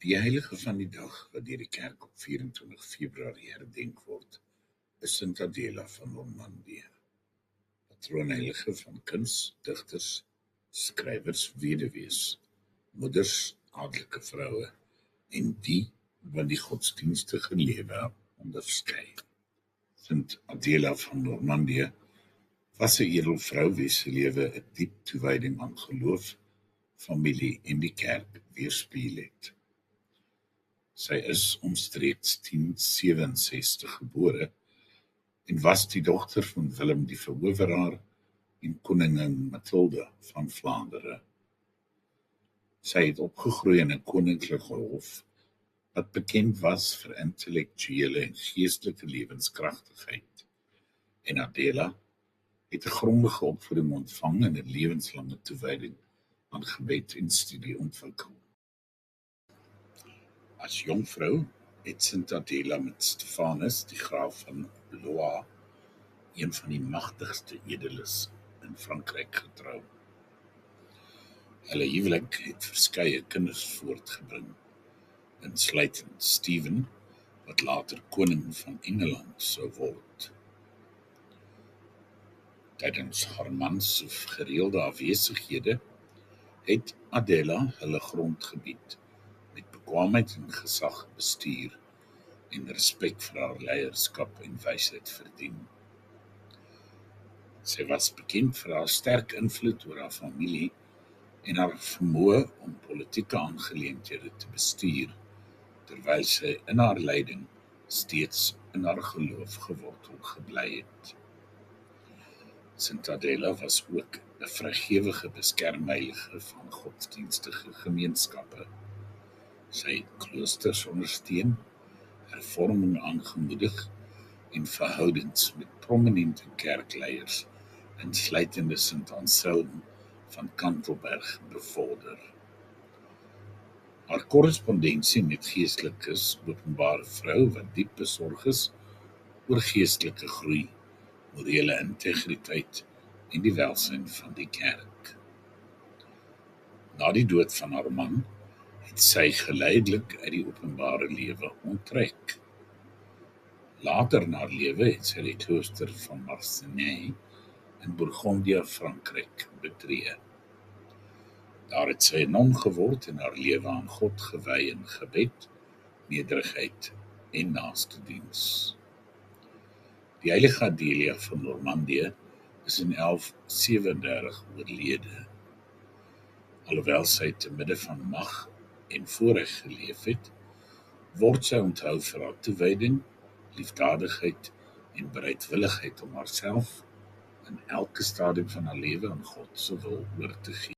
Die heilige van die dag wat deur die kerk op 24 Februarie herdenk word, is Sint Adela van Normandië, patroonheilige van kuns, digters, skrywers, weduwees, moeders, adelike vroue en die wat die godsdienstige lewe onderskei. Sint Adela van Normandië was 'n edelvrou wie se lewe 'n diep toewyding aan geloof, familie en die kerk weerspieël het. Sy is omstreeks 1067 gebore en was die dogter van Willem die Veroveraar en koningin Mathilde van Vlaandere. Sy het opgegroei in 'n koninklike hof wat bekend was vir intellektuele en geestelike lewenskragtigheid. En Adela het 'n grondige opvoeding ontvang en 'n lewenslange toewyding aan gebed en studie ontwikkel. As jong vrou het Sint Adela met Stefanus, die graaf van Blois, een van die magtigste edeles in Frankryk, getrou. Hulle huwelik het verskeie kinders voortgebring, insluitend Stephen, wat later koning van Engeland sou word. Tydens haar man se gereelde afwesighede het Adela hulle grondgebied met bekwaamheid en gesag bestuur en respek vir haar leierskap en wysheid verdien. Sy was bekend vir haar sterk invloed oor haar familie en haar vermoë om politieke aangeleenthede te bestuur, terwyl sy in haar leiding steeds in haar geloof gewortel gebly het. Sint Adela was ook 'n vrygewige beskermheilige van godsdienstige gemeenskappe. Sy het kloosters ondersteun, hervorming aangemoedig en verhoudings met prominente kerkleiers, insluitende Sint Anselm van Kantelberg, bevorder. Haar korrespondensie met geestelikes openbaar 'n vrou wat diep besorg is oor geestelike groei, morele integriteit en die welsyn van die kerk. Na die dood van haar man het sy geleidelik uit die openbare lewe onttrek. Later in haar lewe het sy die klooster van Marseille in Bourgondië, Frankryk, betree. Daar het sy 'n non geword en haar lewe aan God gewy in gebed, nederigheid en naaste diens. Die heilige Adela van Normandië is in 1137 oorlede. Alhoewel sy te midde van mag en voorreg geleef het, word sy onthou vir haar toewyding, liefdadigheid en bereidwilligheid om haarself in elke stadium van haar lewe aan God se wil oor te gee.